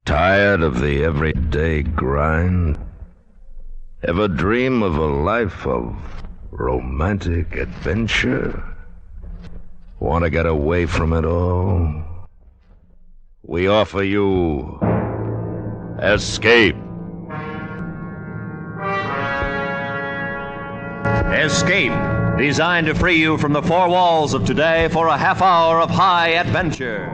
Tired of the everyday grind? Ever dream of a life of romantic adventure? Want to get away from it all? We offer you Escape. Escape, designed to free you from the four walls of today for a half hour of high adventure.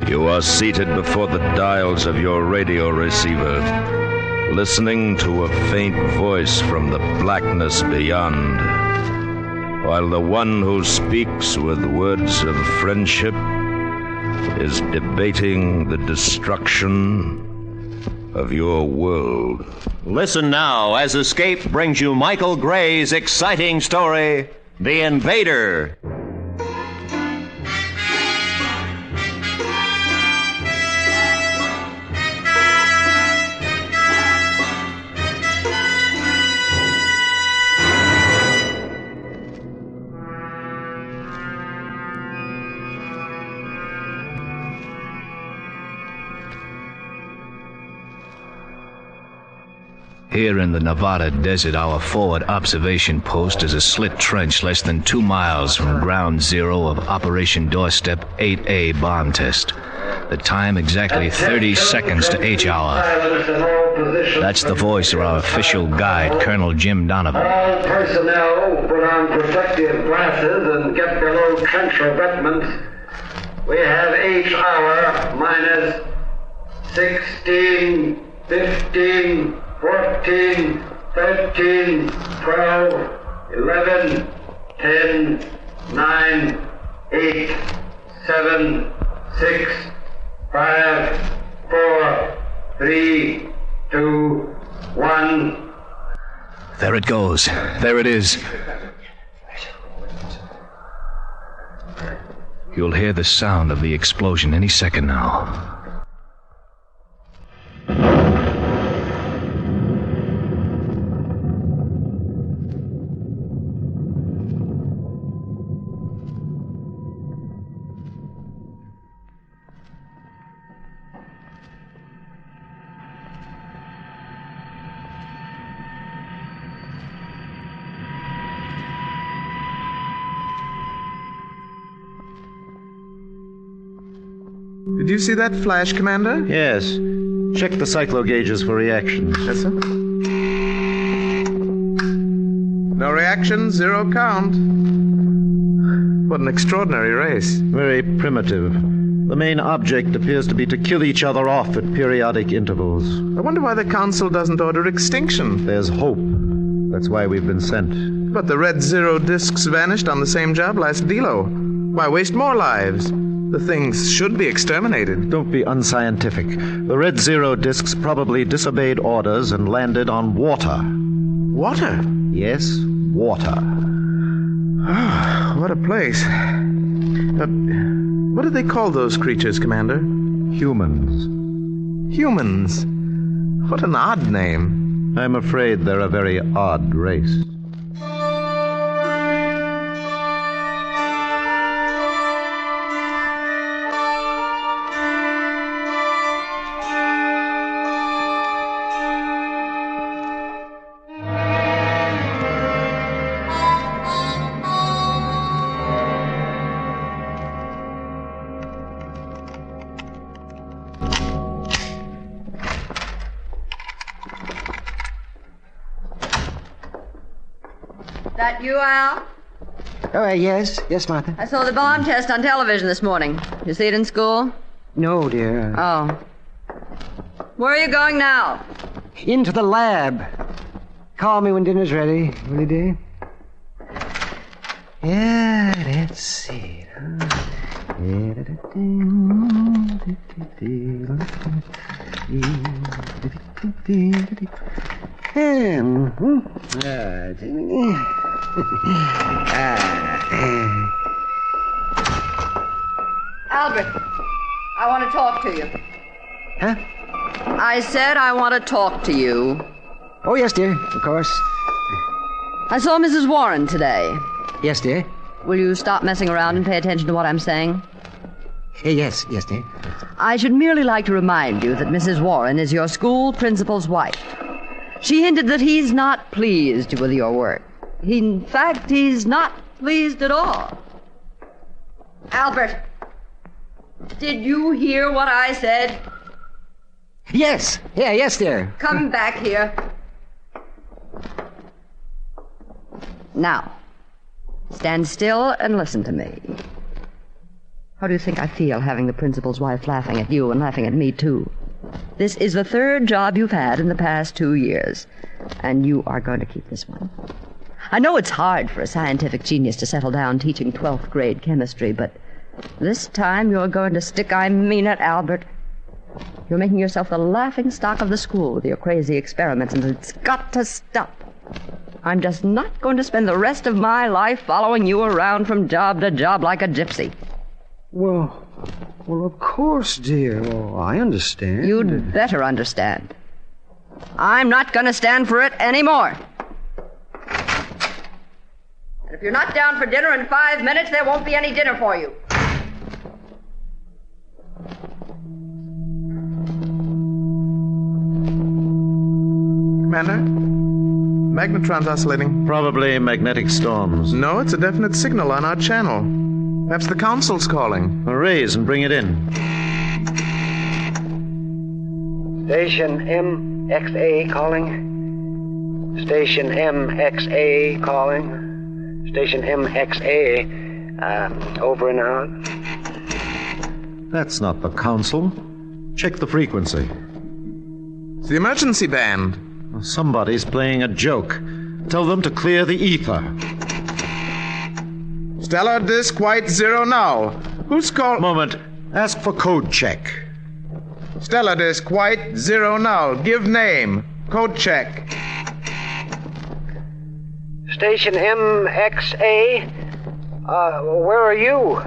You are seated before the dials of your radio receiver, listening to a faint voice from the blackness beyond, while the one who speaks with words of friendship is debating the destruction of your world. Listen now as Escape brings you Michael Gray's exciting story, The Invader. Here in the Nevada desert, our forward observation post is a slit trench less than 2 miles from ground zero of Operation Doorstep 8A bomb test. The time exactly 30 seconds to H hour. That's the voice of our official guide, Colonel Jim Donovan. All personnel put on protective glasses and get below trench revetment. We have H hour minus 16, 15, 14, 13, 12, 11, 10, 9, 8, 7, 6, 5, 4, 3, 2, 1. There it goes. There it is. You'll hear the sound of the explosion any second now. Did you see that flash, Commander? Yes. Check the cyclo gauges for reactions. Yes, sir. No reaction, 0 count. What an extraordinary race. Very primitive. The main object appears to be to kill each other off at periodic intervals. I wonder why the Council doesn't order extinction. There's hope. That's why we've been sent. But the red zero discs vanished on the same job last Delo. Why waste more lives? The things should be exterminated. Don't be unscientific. The red zero discs probably disobeyed orders and landed on water. Water? Yes, water. Oh, what a place. What do they call those creatures, Commander? Humans. Humans? What an odd name. I'm afraid they're a very odd race. That you, Al? Oh, yes, Martha. I saw the bomb test on television this morning. You see it in school? No, dear. Oh. Where are you going now? Into the lab. Call me when dinner's ready, will you, dear? Yeah, let's see. Albert, I want to talk to you. Huh? I said I want to talk to you. Oh, yes, dear. Of course. I saw Mrs. Warren today. Yes, dear. Will you stop messing around and pay attention to what I'm saying? Yes, dear. I should merely like to remind you that Mrs. Warren is your school principal's wife. She hinted that he's not pleased with your work. In fact, he's not pleased at all. Albert, did you hear what I said? Yes, dear. Come back here. Now, stand still and listen to me. How do you think I feel having the principal's wife laughing at you and laughing at me, too? This is the third job you've had in the past 2 years, and you are going to keep this one. I know it's hard for a scientific genius to settle down teaching 12th grade chemistry, but this time you're going to stick. I mean it, Albert. You're making yourself the laughing stock of the school with your crazy experiments, and it's got to stop. I'm just not going to spend the rest of my life following you around from job to job like a gypsy. Well, of course, dear. Well, I understand. You'd better understand. I'm not going to stand for it anymore. And if you're not down for dinner in 5 minutes, there won't be any dinner for you. Commander? Magnetron's oscillating. Probably magnetic storms. No, it's a definite signal on our channel. Perhaps the council's calling. Raise and bring it in. Station MXA calling. Station MXA calling. Station MXA, over and out. That's not the council. Check the frequency. It's the emergency band. Somebody's playing a joke. Tell them to clear the ether. Stellar Disk White 0 now. Who's called? Moment. Ask for code check. Stellar Disk White 0 now. Give name. Code check. Station MXA, where are you?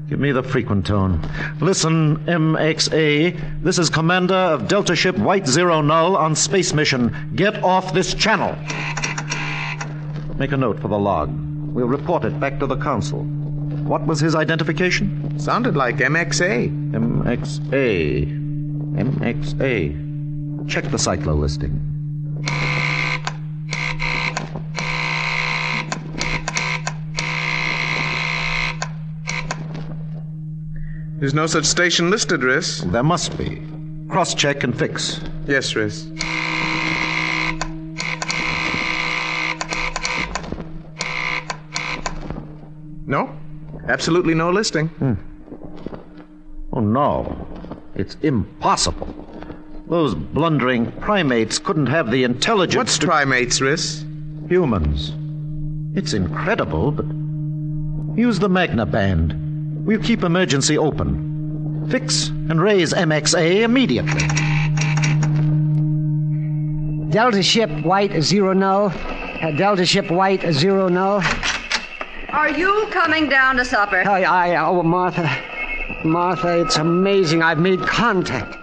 Give me the frequent tone. Listen, MXA. This is Commander of Delta Ship White 0 Null on space mission. Get off this channel. Make a note for the log. We'll report it back to the council. What was his identification? Sounded like MXA. MXA. Check the cyclo listing. There's no such station listed, Riss. There must be. Cross-check and fix. Yes, Riss. No? Absolutely no listing. Oh, no. It's impossible. Those blundering primates couldn't have the intelligence. What's primates, Riss? Humans. It's incredible, but use the Magna Band. We'll keep emergency open. Fix and raise MXA immediately. Delta Ship White 0 Null. Delta Ship White 0 Null. Are you coming down to supper? Oh, Martha. Martha, it's amazing. I've made contact.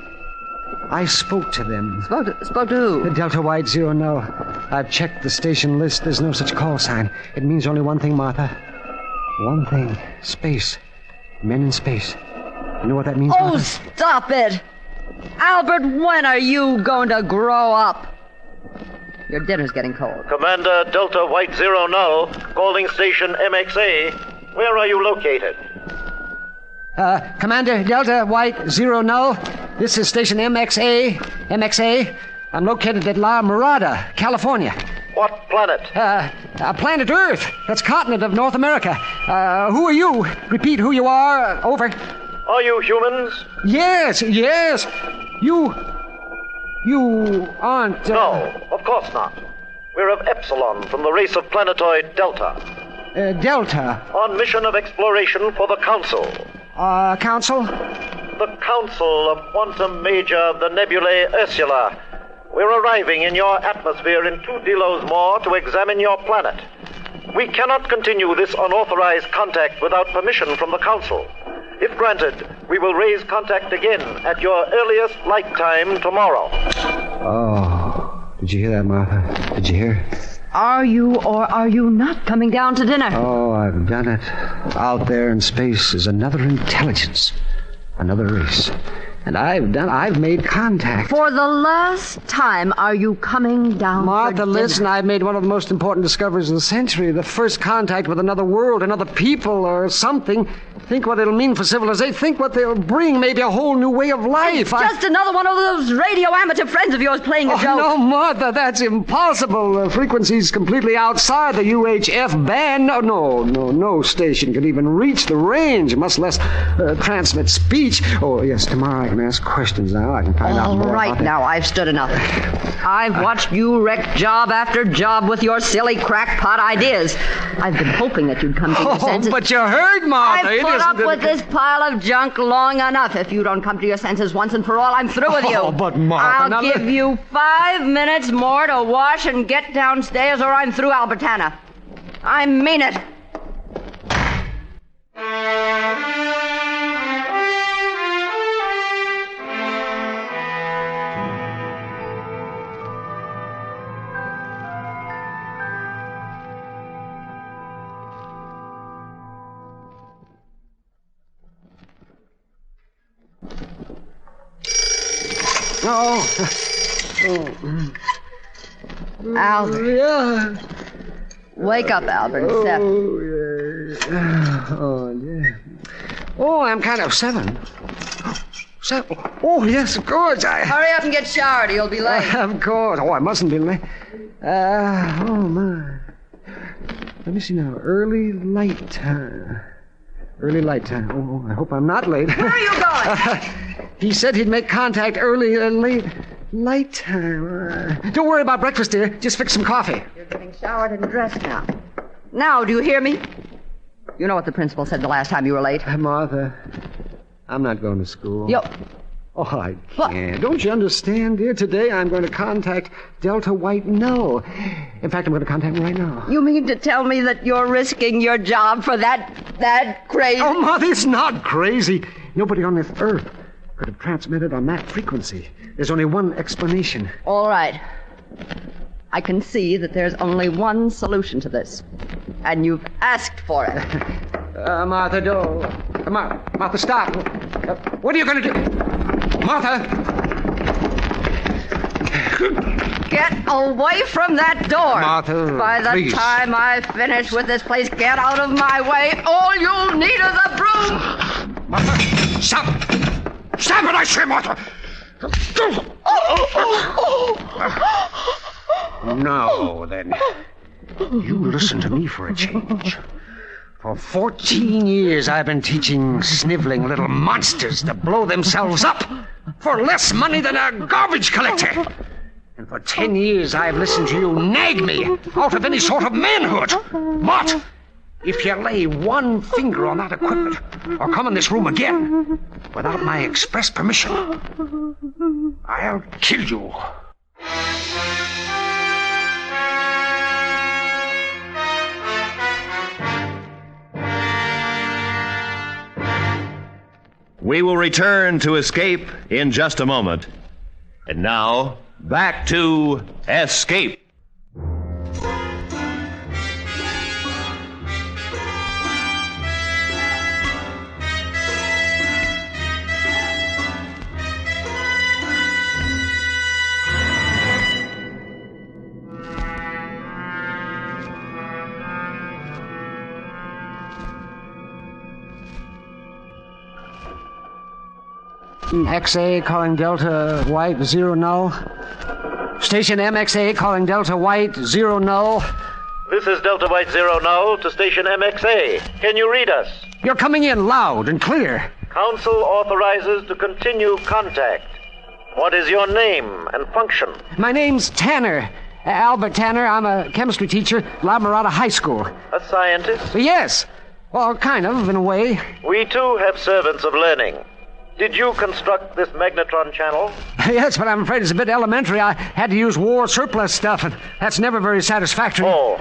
I spoke to them. Spoke to who? Delta White 0 Null. I've checked the station list. There's no such call sign. It means only one thing, Martha. One thing. Space. Men in space. You know what that means, Oh, Martha? stop it! Albert, when are you going to grow up? Your dinner's getting cold. Commander Delta White 0 Null, calling station MXA. Where are you located? Commander Delta White 0 Null. This is station MXA. MXA. I'm located at La Mirada, California. What planet? Planet Earth. That's continent of North America. Who are you? Repeat who you are. Over. Are you humans? Yes. You aren't... No, of course not. We're of Epsilon from the race of planetoid Delta. Delta. On mission of exploration for the Council. Council? The Council of Quantum Major of the Nebulae Ursula. We're arriving in your atmosphere in 2 delos more to examine your planet. We cannot continue this unauthorized contact without permission from the Council. If granted, We will raise contact again at your earliest light time tomorrow. Oh, did you hear that, Martha? Did you hear? Are you or are you not coming down to dinner? Oh, I've done it. Out there in space is another intelligence, another race. And I've made contact. For the last time, are you coming down Martha, for dinner? listen, I've made one of the most important discoveries of the century. The first contact with another world, another people, or something. Think what it'll mean for civilization. Think what they'll bring. Maybe a whole new way of life. Just another one of those radio amateur friends of yours playing a joke. No, Martha, that's impossible. The frequency's completely outside the UHF band. No station can even reach the range, much less transmit speech. Oh, yes, tomorrow I can ask questions now. I can find out more. All right, now, I've stood enough. I've watched you wreck job after job with your silly crackpot ideas. I've been hoping that you'd come to your senses. But you heard, Martha. I've put up with this pile of junk long enough. If you don't come to your senses once and for all, I'm through with you. Oh, but Martha... I'll give you 5 minutes more to wash and get downstairs, or I'm through, Albertana. I mean it. Albert. Yeah. Wake up, Albert. It's 7. Oh, I'm kind of 7. 7. Oh, yes, of course. Hurry up and get showered, or you'll be late. Of course. Oh, I mustn't be late. Oh, my. Let me see now. Early light time. Early light time. Oh, I hope I'm not late. Where are you going? He said he'd make contact early, late. Light time. Don't worry about breakfast, dear. Just fix some coffee. You're getting showered and dressed now. Now, do you hear me? You know what the principal said the last time you were late. Martha, I'm not going to school. Yo. Oh, I can't. What? Don't you understand, dear? Today I'm going to contact Delta White Null. In fact, I'm going to contact him right now. You mean to tell me that you're risking your job for that crazy... Oh, Martha, it's not crazy. Nobody on this earth could have transmitted on that frequency. There's only one explanation. All right. I can see that there's only one solution to this. And you've asked for it. Martha, don't. Martha, stop. What are you going to do? Martha! Get away from that door. Martha, by the please. time I finish with this place, get out of my way. All you'll need is a broom. Martha, stop! Stop it, I say, Martha! Now, then. You listen to me for a change. For 14 years, I've been teaching sniveling little monsters to blow themselves up for less money than a garbage collector. And for 10 years, I've listened to you nag me out of any sort of manhood. But if you lay one finger on that equipment or come in this room again without my express permission, I'll kill you. We will return to Escape in just a moment. And now, back to Escape. XA calling Delta White 0 null. Station MXA calling Delta White 0 null. This is Delta White 0 null to Station MXA. Can you read us? You're coming in loud and clear. Council authorizes to continue contact. What is your name and function? My name's Tanner. Albert Tanner. I'm a chemistry teacher at La Mirada High School. A scientist? Yes. Well, kind of, in a way. We too have servants of learning. Did you construct this magnetron channel? Yes, but I'm afraid it's a bit elementary. I had to use war surplus stuff, and that's never very satisfactory. Oh.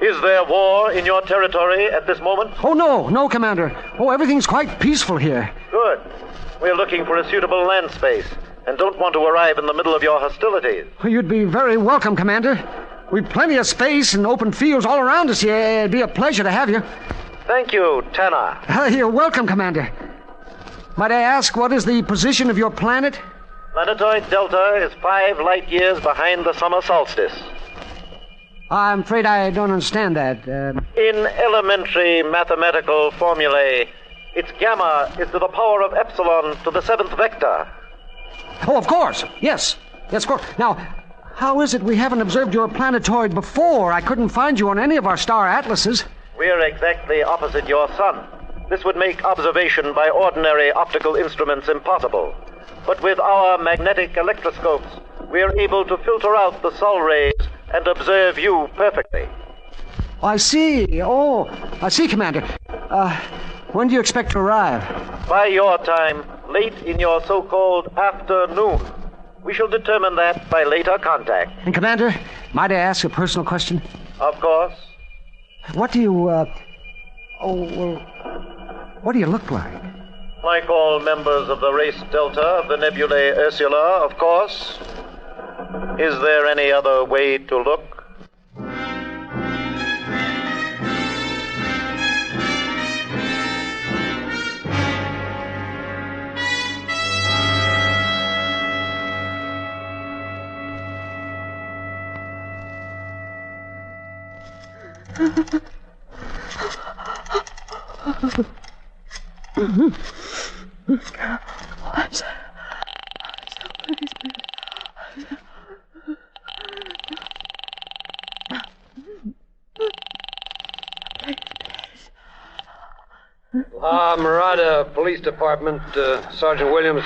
Is there war in your territory at this moment? Oh, no, Commander. Oh, everything's quite peaceful here. Good. We're looking for a suitable land space and don't want to arrive in the middle of your hostilities. You'd be very welcome, Commander. We've plenty of space and open fields all around us here. It'd be a pleasure to have you. Thank you, Tanner. You're welcome, Commander. Might I ask, what is the position of your planet? Planetoid Delta is 5 light years behind the summer solstice. I'm afraid I don't understand that. In elementary mathematical formulae, its gamma is to the power of epsilon to the 7th vector. Oh, of course. Yes. Yes, of course. Now, how is it we haven't observed your planetoid before? I couldn't find you on any of our star atlases. We're exactly opposite your sun. This would make observation by ordinary optical instruments impossible. But with our magnetic electroscopes, we're able to filter out the sol rays and observe you perfectly. I see. Oh, I see, Commander. When do you expect to arrive? By your time, late in your so-called afternoon. We shall determine that by later contact. And, Commander, might I ask a personal question? Of course. What do you, what do you look like? Like all members of the race Delta of the nebulae Ursula, of course. Is there any other way to look? Murata Police Department, Sergeant Williams.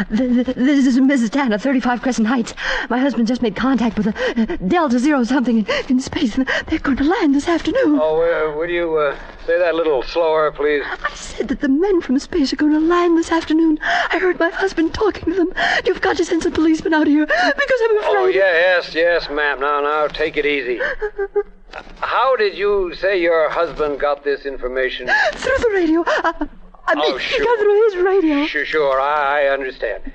This is Mrs. Tanner, 35 Crescent Heights. My husband just made contact with a Delta Zero something in space, and they're going to land this afternoon. Oh, would you say that a little slower, please? I said that the men from space are going to land this afternoon. I heard my husband talking to them. You've got to send some policemen out here, because I'm afraid... Oh, yes, ma'am. Now, take it easy. How did you say your husband got this information? Through the radio. Sure. He got through his radio. Sure, I understand.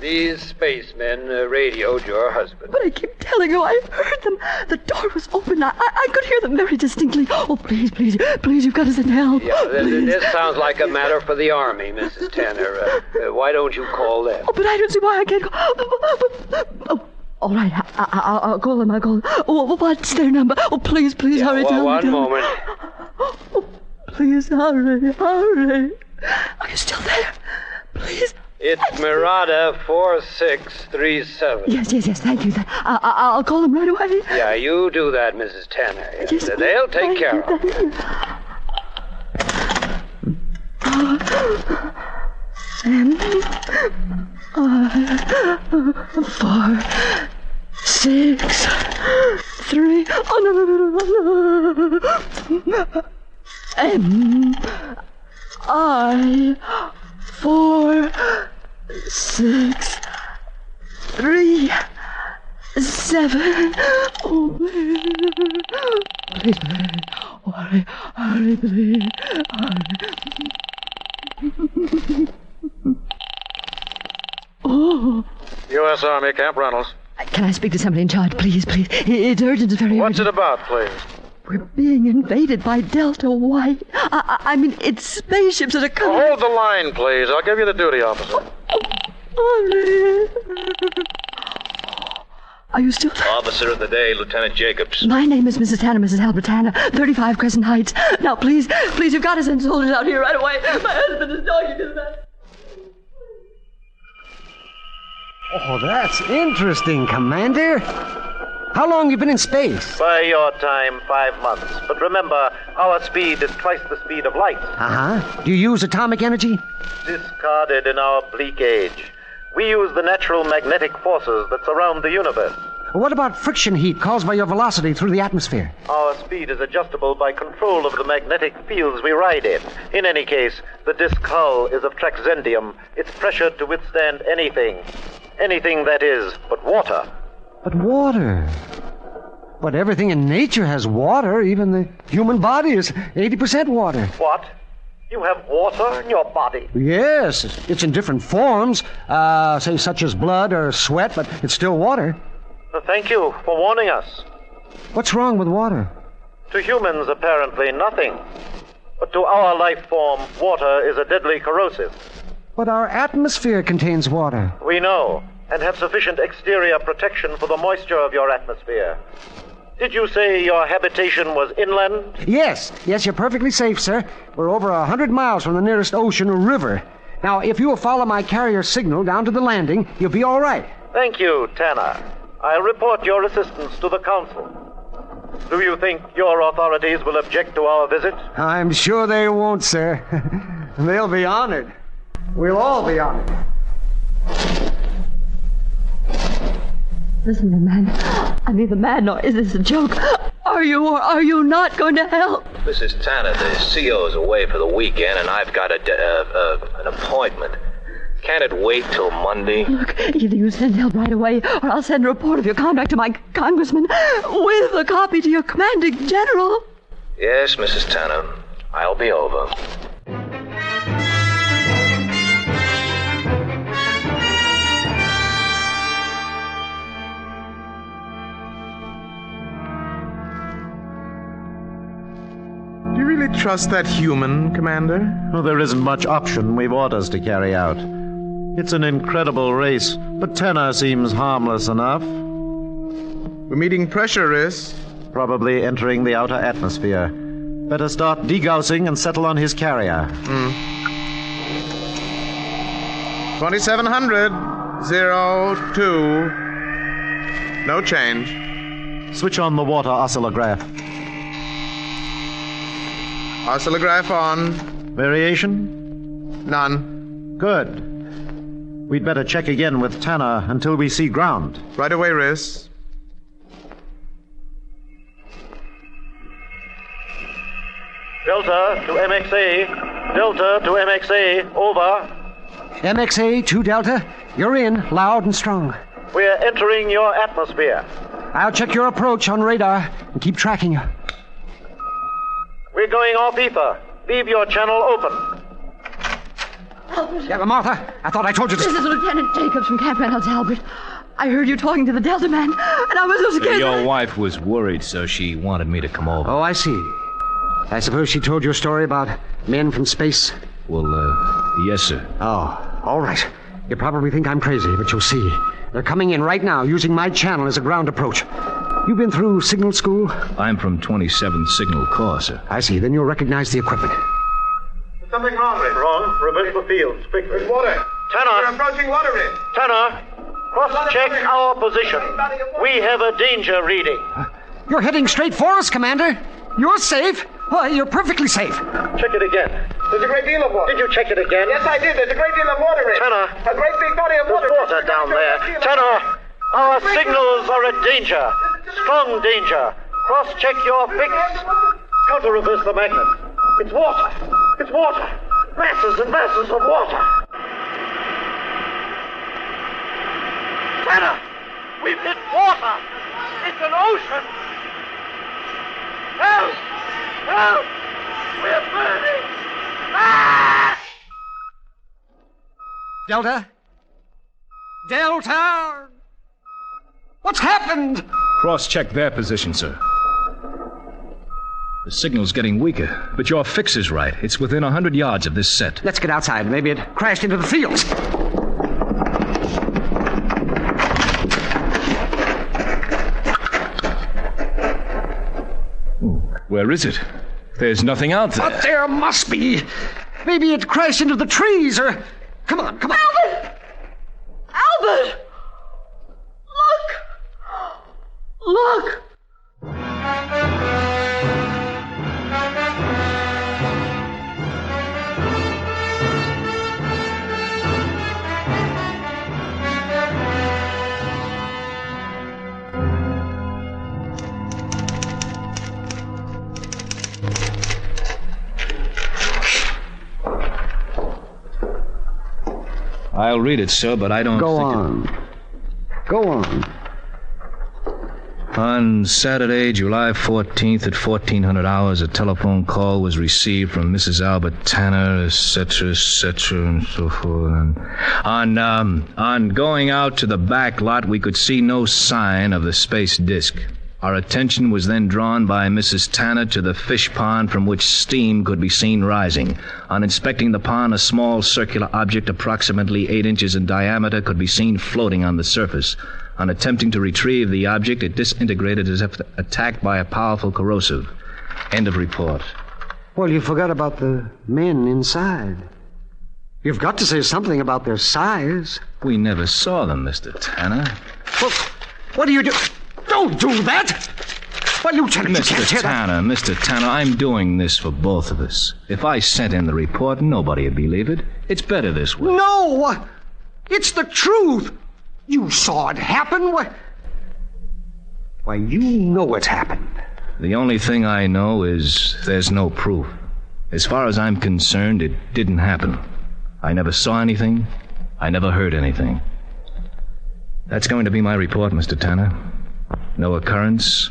These spacemen radioed your husband. But I keep telling you, I heard them. The door was open. I could hear them very distinctly. Oh, please, you've got to send help. Yeah, this sounds like a matter for the Army, Mrs. Tanner. Why don't you call them? Oh, but I don't see why I can't go. Oh, all right, I'll call them. Oh, what's their number? Oh, please, hurry. One moment. Oh, please, hurry. Are you still there? Please. It's Murata 4637. Yes, thank you. I'll call them right away. Yeah, you do that, Mrs. Tanner. Yes, they'll take care of it. Four, 6, 3. Oh, no. M-I 4, 6, 3, 7. Oh, please, hurry, please. Oh. U.S. Army, Camp Reynolds. Can I speak to somebody in charge, please? It's urgent. It's very urgent. What's it about, please? We're being invaded by Delta White. I mean, it's spaceships that are coming. Hold the line, please. I'll give you the duty officer. Are you still there? Officer of the day, Lieutenant Jacobs. My name is Mrs. Tanner, Mrs. Albert Tanner, 35 Crescent Heights. Now, please, you've got to send soldiers out here right away. My husband is talking to them. Oh, that's interesting, Commander. How long have you been in space? By your time, 5 months. But remember, our speed is twice the speed of light. Uh-huh. Do you use atomic energy? Discarded in our bleak age. We use the natural magnetic forces that surround the universe. What about friction heat caused by your velocity through the atmosphere? Our speed is adjustable by control of the magnetic fields we ride in. In any case, the disk hull is of trexendium. It's pressured to withstand anything. Anything that is but water. But water? But everything in nature has water. Even the human body is 80% water. What? You have water in your body. Yes, it's in different forms, say such as blood or sweat, but it's still water. Thank you for warning us. What's wrong with water? To humans, apparently nothing. But to our life form, water is a deadly corrosive. But our atmosphere contains water. We know, and have sufficient exterior protection for the moisture of your atmosphere. Did you say your habitation was inland? Yes, you're perfectly safe, sir. We're over 100 miles from the nearest ocean or river. Now, if you will follow my carrier signal down to the landing, you'll be all right. Thank you, Tanner. I'll report your assistance to the council. Do you think your authorities will object to our visit? I'm sure they won't, sir. They'll be honored. We'll all be honored. Listen to the man. I mean, the man, or is this a joke? Are you or are you not going to help? Mrs. Tanner, the CO's away for the weekend, and I've got an appointment. Can't it wait till Monday? Look, either you send help right away, or I'll send a report of your conduct to my congressman with a copy to your commanding general. Yes, Mrs. Tanner. I'll be over. Do you really trust that human, Commander? Well, there isn't much option. We've orders to carry out. It's an incredible race, but Tanner seems harmless enough. We're meeting pressure, Riss. Probably entering the outer atmosphere. Better start degaussing and settle on his carrier. 2700. 02. No change. Switch on the water oscillograph. Oscillograph on. Variation? None. Good. We'd better check again with Tanner until we see ground. Right away, Riss. Delta to MXA. Delta to MXA. Over. MXA 2 Delta, you're in, loud and strong. We're entering your atmosphere. I'll check your approach on radar and keep tracking you. We're going off ether. Leave your channel open. Albert. Yeah, Martha, I thought I told you this. This is Lieutenant Jacobs from Camp Reynolds, Albert. I heard you talking to the Delta man, and I was so scared. Your wife was worried, so she wanted me to come over. Oh, I see. I suppose she told you a story about men from space? Well, yes, sir. Oh, all right. You probably think I'm crazy, but you'll see. They're coming in right now, using my channel as a ground approach. You been through signal school? I'm from 27th Signal Corps, sir. I see. Then you'll recognize the equipment. There's something wrong, Rick. Wrong. Reverse the field. Quickly. Water. Tanner. We're approaching water, Riss. Tanner. Cross-check our position. We have a danger reading. You're heading straight for us, Commander. You're safe. Why, you're perfectly safe. Check it again. There's a great deal of water. Did you check it again? Yes, I did. There's a great deal of water in it. Tanner. A great big body of water. There's water down there. Tanner, our signals are a danger. Strong danger. Cross-check your fix. Counter-reverse the magnet. It's water. It's water. Masses and masses of water. Tanner, we've hit water. It's an ocean. Help! Help! We're burning! Ah! Delta? Delta! What's happened? Cross-check their position, sir. The signal's getting weaker, but your fix is right. It's within 100 yards of this set. Let's get outside. Maybe it crashed into the fields. Where is it? There's nothing out there. But there must be. Maybe it crashed into the trees, or... Come on, come on. Albert! Albert! Look! Look! I'll read it, sir, but I don't Go think on. Go on. On Saturday, July 14th at 1400 hours, a telephone call was received from Mrs. Albert Tanner, etc., and so forth. And on going out to the back lot, we could see no sign of the space disc. Our attention was then drawn by Mrs. Tanner to the fish pond from which steam could be seen rising. On inspecting the pond, a small circular object approximately 8 inches in diameter could be seen floating on the surface. On attempting to retrieve the object, it disintegrated as if attacked by a powerful corrosive. End of report. Well, you forgot about the men inside. You've got to say something about their size. We never saw them, Mr. Tanner. Well, what do you do? Don't do that! Well, Lieutenant, you can't hear that. Mr. Tanner, I'm doing this for both of us. If I sent in the report, nobody would believe it. It's better this way. No! It's the truth! You saw it happen. Why, you know it happened. The only thing I know is there's no proof. As far as I'm concerned, it didn't happen. I never saw anything. I never heard anything. That's going to be my report, Mr. Tanner. No occurrence.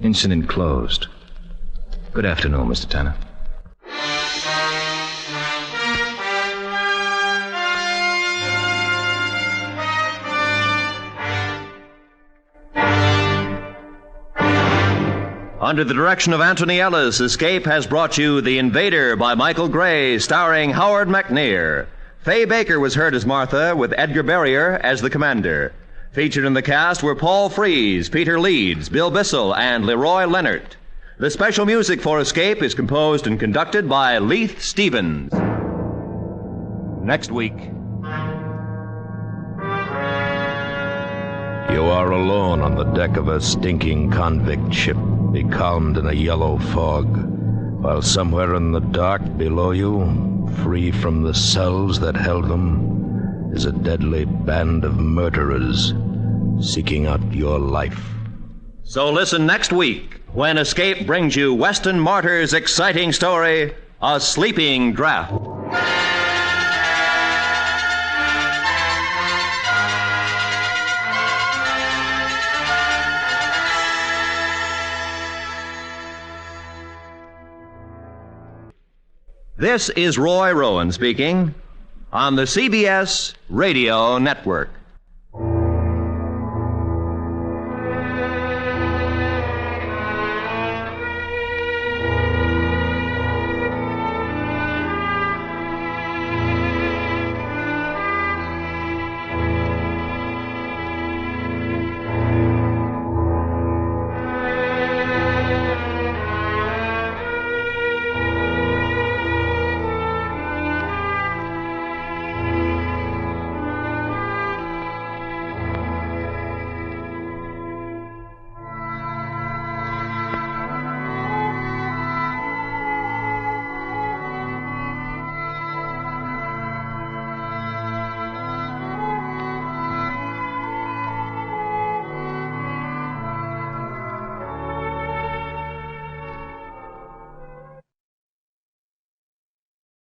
Incident closed. Good afternoon, Mr. Tanner. Under the direction of Anthony Ellis, Escape has brought you The Invader by Michael Gray, starring Howard McNear. Fay Baker was heard as Martha, with Edgar Barrier as the commander. Featured in the cast were Paul Frees, Peter Leeds, Bill Bissell, and Leroy Leonard. The special music for Escape is composed and conducted by Leith Stevens. Next week. You are alone on the deck of a stinking convict ship, becalmed in a yellow fog, while somewhere in the dark below you, free from the cells that held them, is a deadly band of murderers seeking out your life. So listen next week when Escape brings you Weston Martyr's exciting story, A Sleeping Draft. This is Roy Rowan speaking on the CBS Radio Network.